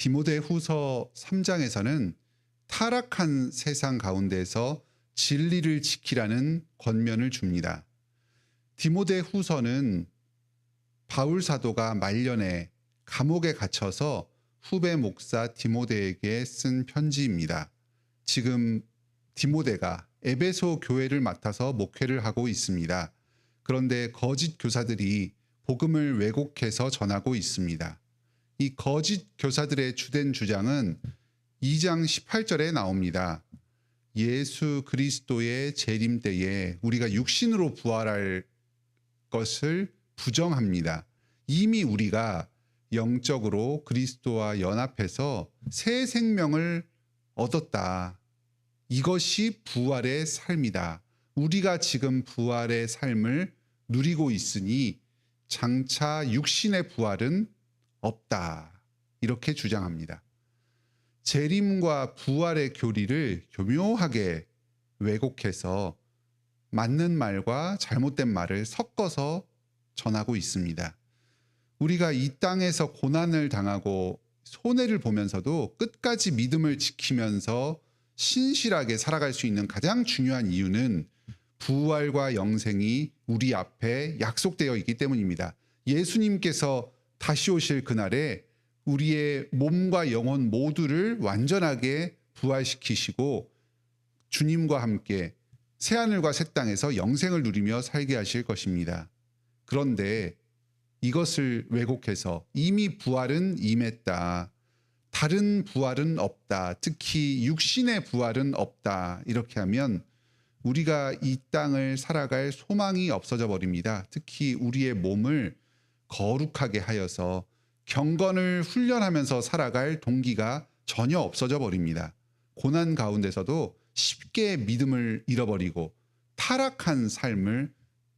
디모데후서 3장에서는 타락한 세상 가운데서 진리를 지키라는 권면을 줍니다. 디모데후서는 바울 사도가 말년에 감옥에 갇혀서 후배 목사 디모데에게 쓴 편지입니다. 지금 디모데가 에베소 교회를 맡아서 목회를 하고 있습니다. 그런데 거짓 교사들이 복음을 왜곡해서 전하고 있습니다. 이 거짓 교사들의 주된 주장은 2장 18절에 나옵니다. 예수 그리스도의 재림 때에 우리가 육신으로 부활할 것을 부정합니다. 이미 우리가 영적으로 그리스도와 연합해서 새 생명을 얻었다. 이것이 부활의 삶이다. 우리가 지금 부활의 삶을 누리고 있으니 장차 육신의 부활은 없다. 이렇게 주장합니다. 재림과 부활의 교리를 교묘하게 왜곡해서 맞는 말과 잘못된 말을 섞어서 전하고 있습니다. 우리가 이 땅에서 고난을 당하고 손해를 보면서도 끝까지 믿음을 지키면서 신실하게 살아갈 수 있는 가장 중요한 이유는 부활과 영생이 우리 앞에 약속되어 있기 때문입니다. 예수님께서 다시 오실 그날에 우리의 몸과 영혼 모두를 완전하게 부활시키시고 주님과 함께 새하늘과 새 땅에서 영생을 누리며 살게 하실 것입니다. 그런데 이것을 왜곡해서 이미 부활은 임했다. 다른 부활은 없다. 특히 육신의 부활은 없다. 이렇게 하면 우리가 이 땅을 살아갈 소망이 없어져 버립니다. 특히 우리의 몸을 거룩하게 하여서 경건을 훈련하면서 살아갈 동기가 전혀 없어져 버립니다. 고난 가운데서도 쉽게 믿음을 잃어버리고 타락한 삶을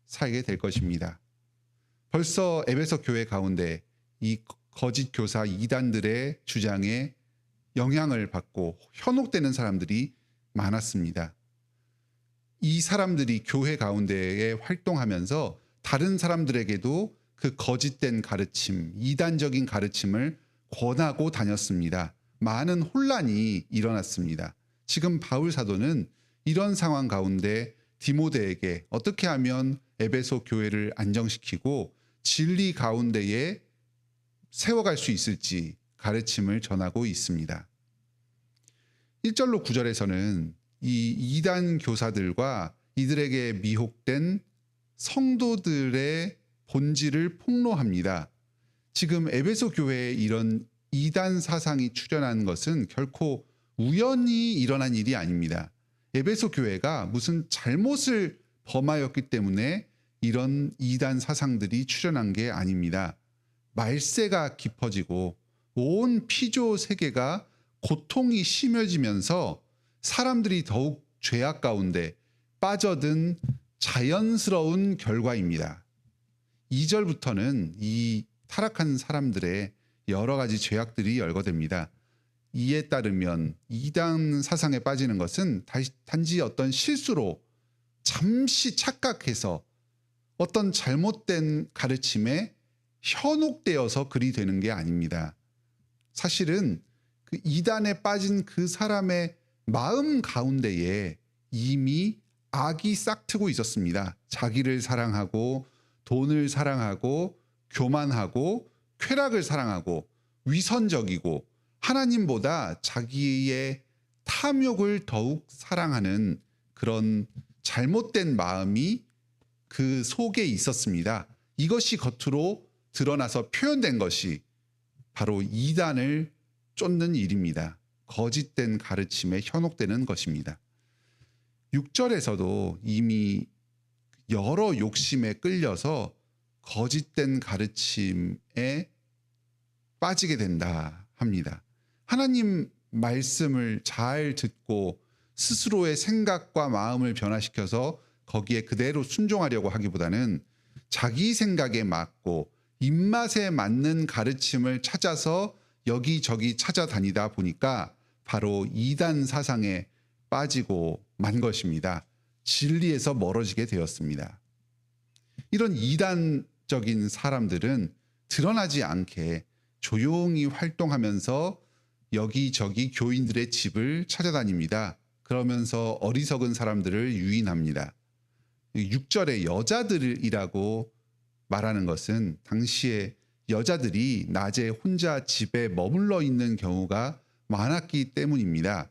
살게 될 것입니다. 벌써 에베소 교회 가운데 이 거짓 교사 이단들의 주장에 영향을 받고 현혹되는 사람들이 많았습니다. 이 사람들이 교회 가운데에 활동하면서 다른 사람들에게도 그 거짓된 가르침, 이단적인 가르침을 권하고 다녔습니다. 많은 혼란이 일어났습니다. 지금 바울 사도는 이런 상황 가운데 디모데에게 어떻게 하면 에베소 교회를 안정시키고 진리 가운데에 세워갈 수 있을지 가르침을 전하고 있습니다. 1절로 9절에서는 이 이단 교사들과 이들에게 미혹된 성도들의 본질을 폭로합니다. 지금 에베소 교회에 이런 이단 사상이 출현한 것은 결코 우연히 일어난 일이 아닙니다. 에베소 교회가 무슨 잘못을 범하였기 때문에 이런 이단 사상들이 출현한 게 아닙니다. 말세가 깊어지고 온 피조 세계가 고통이 심해지면서 사람들이 더욱 죄악 가운데 빠져든 자연스러운 결과입니다. 2절부터는 이 타락한 사람들의 여러 가지 죄악들이 열거됩니다. 이에 따르면 이단 사상에 빠지는 것은 단지 어떤 실수로 잠시 착각해서 어떤 잘못된 가르침에 현혹되어서 그리 되는 게 아닙니다. 사실은 그 이단에 빠진 그 사람의 마음 가운데에 이미 악이 싹트고 있었습니다. 자기를 사랑하고 돈을 사랑하고 교만하고 쾌락을 사랑하고 위선적이고 하나님보다 자기의 탐욕을 더욱 사랑하는 그런 잘못된 마음이 그 속에 있었습니다. 이것이 겉으로 드러나서 표현된 것이 바로 이단을 쫓는 일입니다. 거짓된 가르침에 현혹되는 것입니다. 6절에서도 이미 여러 욕심에 끌려서 거짓된 가르침에 빠지게 된다 합니다. 하나님 말씀을 잘 듣고 스스로의 생각과 마음을 변화시켜서 거기에 그대로 순종하려고 하기보다는 자기 생각에 맞고 입맛에 맞는 가르침을 찾아서 여기저기 찾아다니다 보니까 바로 이단 사상에 빠지고 만 것입니다. 진리에서 멀어지게 되었습니다. 이런 이단적인 사람들은 드러나지 않게 조용히 활동하면서 여기저기 교인들의 집을 찾아다닙니다. 그러면서 어리석은 사람들을 유인합니다. 6절에 여자들이라고 말하는 것은 당시에 여자들이 낮에 혼자 집에 머물러 있는 경우가 많았기 때문입니다.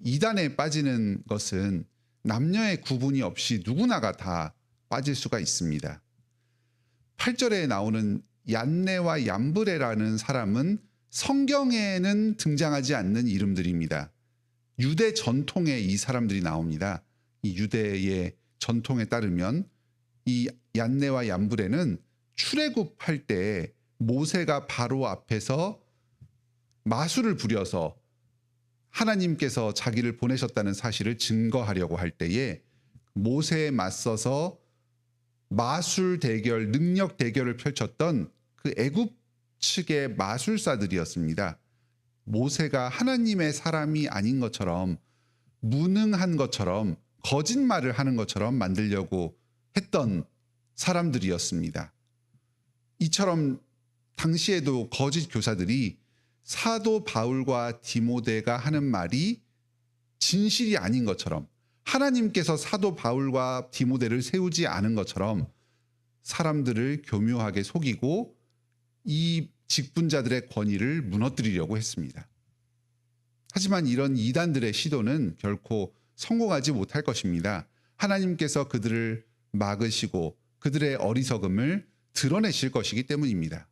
이단에 빠지는 것은 남녀의 구분이 없이 누구나가 다 빠질 수가 있습니다. 8절에 나오는 얀네와 얀브레라는 사람은 성경에는 등장하지 않는 이름들입니다. 유대 전통에 이 사람들이 나옵니다. 이 유대의 전통에 따르면 이 얀네와 얀브레는 출애굽할 때 모세가 바로 앞에서 마술을 부려서 하나님께서 자기를 보내셨다는 사실을 증거하려고 할 때에 모세에 맞서서 마술 대결, 능력 대결을 펼쳤던 그 애굽 측의 마술사들이었습니다. 모세가 하나님의 사람이 아닌 것처럼, 무능한 것처럼, 거짓말을 하는 것처럼 만들려고 했던 사람들이었습니다. 이처럼 당시에도 거짓 교사들이 사도 바울과 디모데가 하는 말이 진실이 아닌 것처럼, 하나님께서 사도 바울과 디모데를 세우지 않은 것처럼 사람들을 교묘하게 속이고 이 직분자들의 권위를 무너뜨리려고 했습니다. 하지만 이런 이단들의 시도는 결코 성공하지 못할 것입니다. 하나님께서 그들을 막으시고 그들의 어리석음을 드러내실 것이기 때문입니다.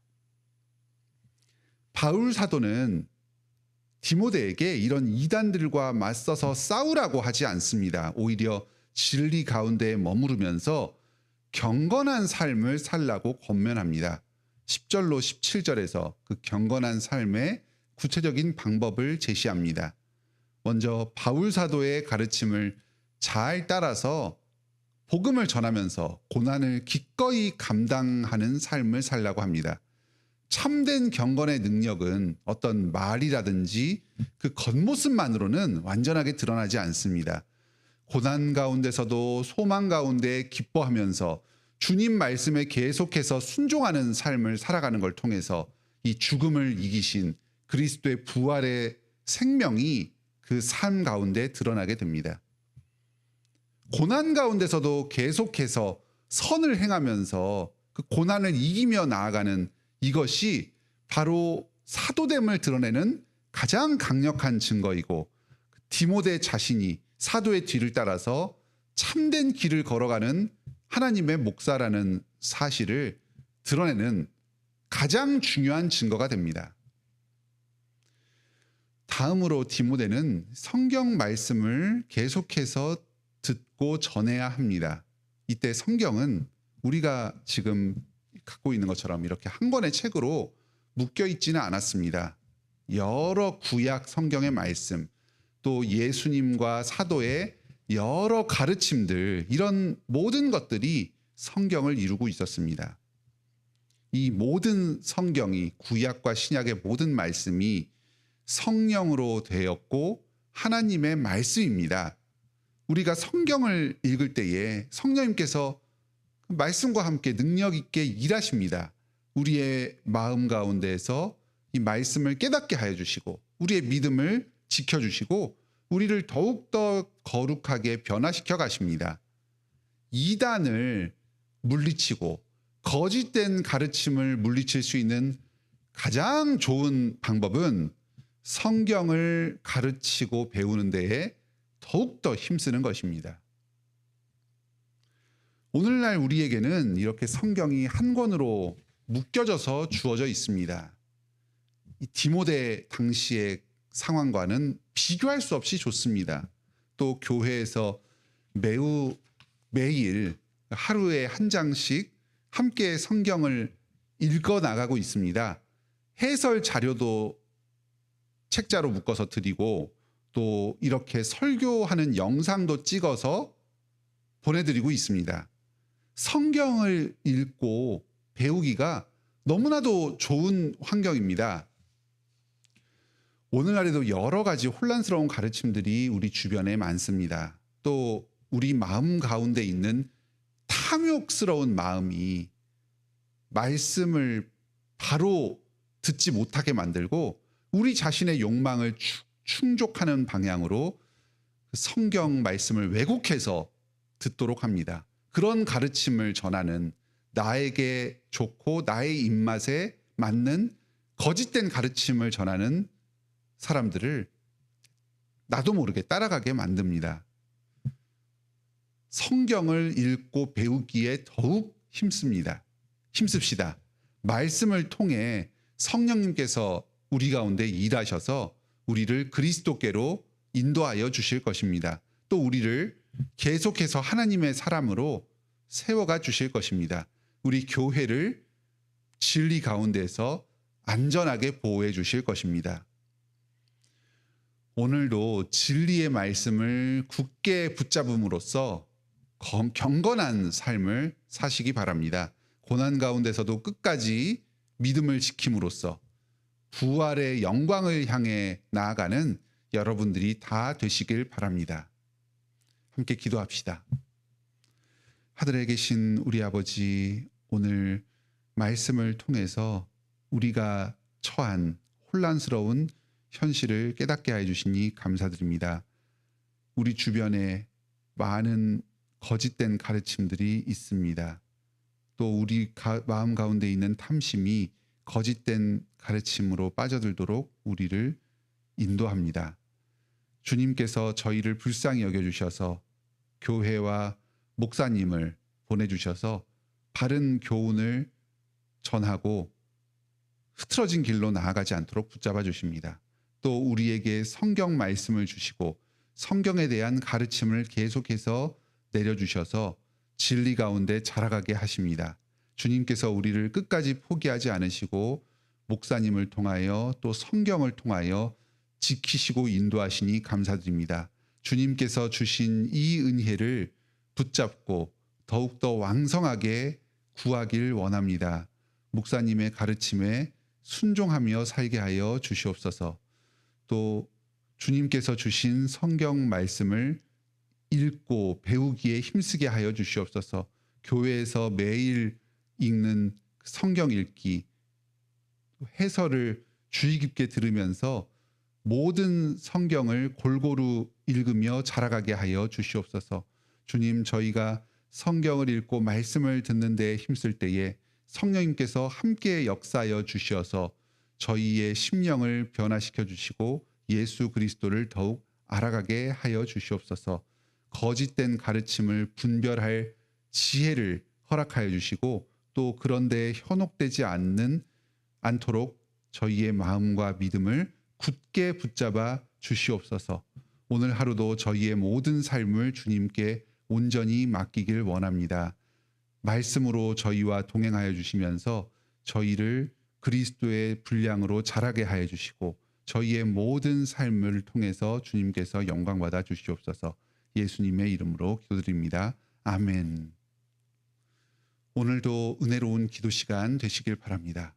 바울 사도는 디모데에게 이런 이단들과 맞서서 싸우라고 하지 않습니다. 오히려 진리 가운데 머무르면서 경건한 삶을 살라고 권면합니다. 10절로 17절에서 그 경건한 삶의 구체적인 방법을 제시합니다. 먼저 바울 사도의 가르침을 잘 따라서 복음을 전하면서 고난을 기꺼이 감당하는 삶을 살라고 합니다. 참된 경건의 능력은 어떤 말이라든지 그 겉모습만으로는 완전하게 드러나지 않습니다. 고난 가운데서도 소망 가운데 기뻐하면서 주님 말씀에 계속해서 순종하는 삶을 살아가는 걸 통해서 이 죽음을 이기신 그리스도의 부활의 생명이 그 삶 가운데 드러나게 됩니다. 고난 가운데서도 계속해서 선을 행하면서 그 고난을 이기며 나아가는 이것이 바로 사도됨을 드러내는 가장 강력한 증거이고, 디모데 자신이 사도의 뒤를 따라서 참된 길을 걸어가는 하나님의 목사라는 사실을 드러내는 가장 중요한 증거가 됩니다. 다음으로 디모데는 성경 말씀을 계속해서 듣고 전해야 합니다. 이때 성경은 우리가 지금 갖고 있는 것처럼 이렇게 한 권의 책으로 묶여 있지는 않았습니다. 여러 구약 성경의 말씀, 또 예수님과 사도의 여러 가르침들, 이런 모든 것들이 성경을 이루고 있었습니다. 이 모든 성경이, 구약과 신약의 모든 말씀이 성령으로 되었고 하나님의 말씀입니다. 우리가 성경을 읽을 때에 성령님께서 말씀과 함께 능력 있게 일하십니다. 우리의 마음 가운데에서 이 말씀을 깨닫게 하여 주시고 우리의 믿음을 지켜주시고 우리를 더욱더 거룩하게 변화시켜 가십니다. 이단을 물리치고 거짓된 가르침을 물리칠 수 있는 가장 좋은 방법은 성경을 가르치고 배우는 데에 더욱더 힘쓰는 것입니다. 오늘날 우리에게는 이렇게 성경이 한 권으로 묶여져서 주어져 있습니다. 이 디모데 당시의 상황과는 비교할 수 없이 좋습니다. 또 교회에서 매일 하루에 한 장씩 함께 성경을 읽어 나가고 있습니다. 해설 자료도 책자로 묶어서 드리고 또 이렇게 설교하는 영상도 찍어서 보내드리고 있습니다. 성경을 읽고 배우기가 너무나도 좋은 환경입니다. 오늘날에도 여러 가지 혼란스러운 가르침들이 우리 주변에 많습니다. 또 우리 마음 가운데 있는 탐욕스러운 마음이 말씀을 바로 듣지 못하게 만들고 우리 자신의 욕망을 충족하는 방향으로 성경 말씀을 왜곡해서 듣도록 합니다. 그런 가르침을 전하는, 나에게 좋고 나의 입맛에 맞는 거짓된 가르침을 전하는 사람들을 나도 모르게 따라가게 만듭니다. 성경을 읽고 배우기에 더욱 힘씁시다. 말씀을 통해 성령님께서 우리 가운데 일하셔서 우리를 그리스도께로 인도하여 주실 것입니다. 또 우리를 계속해서 하나님의 사람으로 세워가 주실 것입니다. 우리 교회를 진리 가운데서 안전하게 보호해 주실 것입니다. 오늘도 진리의 말씀을 굳게 붙잡음으로써 경건한 삶을 사시기 바랍니다. 고난 가운데서도 끝까지 믿음을 지킴으로써 부활의 영광을 향해 나아가는 여러분들이 다 되시길 바랍니다. 함께 기도합시다. 하늘에 계신 우리 아버지, 오늘 말씀을 통해서 우리가 처한 혼란스러운 현실을 깨닫게 해 주시니 감사드립니다. 우리 주변에 많은 거짓된 가르침들이 있습니다. 또 우리 마음 가운데 있는 탐심이 거짓된 가르침으로 빠져들도록 우리를 인도합니다. 주님께서 저희를 불쌍히 여겨주셔서 교회와 목사님을 보내주셔서 바른 교훈을 전하고 흐트러진 길로 나아가지 않도록 붙잡아 주십니다. 또 우리에게 성경 말씀을 주시고 성경에 대한 가르침을 계속해서 내려주셔서 진리 가운데 자라가게 하십니다. 주님께서 우리를 끝까지 포기하지 않으시고 목사님을 통하여 또 성경을 통하여 지키시고 인도하시니 감사드립니다. 주님께서 주신 이 은혜를 붙잡고 더욱더 왕성하게 구하길 원합니다. 목사님의 가르침에 순종하며 살게 하여 주시옵소서. 또 주님께서 주신 성경 말씀을 읽고 배우기에 힘쓰게 하여 주시옵소서. 교회에서 매일 읽는 성경 읽기, 해설을 주의 깊게 들으면서 모든 성경을 골고루 읽으며 자라가게 하여 주시옵소서. 주님, 저희가 성경을 읽고 말씀을 듣는 데 힘쓸 때에 성령님께서 함께 역사하여 주셔서 저희의 심령을 변화시켜 주시고 예수 그리스도를 더욱 알아가게 하여 주시옵소서. 거짓된 가르침을 분별할 지혜를 허락하여 주시고 또 그런데 현혹되지 않도록 저희의 마음과 믿음을 굳게 붙잡아 주시옵소서. 오늘 하루도 저희의 모든 삶을 주님께 온전히 맡기길 원합니다. 말씀으로 저희와 동행하여 주시면서 저희를 그리스도의 분량으로 자라게 하여 주시고 저희의 모든 삶을 통해서 주님께서 영광받아 주시옵소서. 예수님의 이름으로 기도드립니다. 아멘. 오늘도 은혜로운 기도 시간 되시길 바랍니다.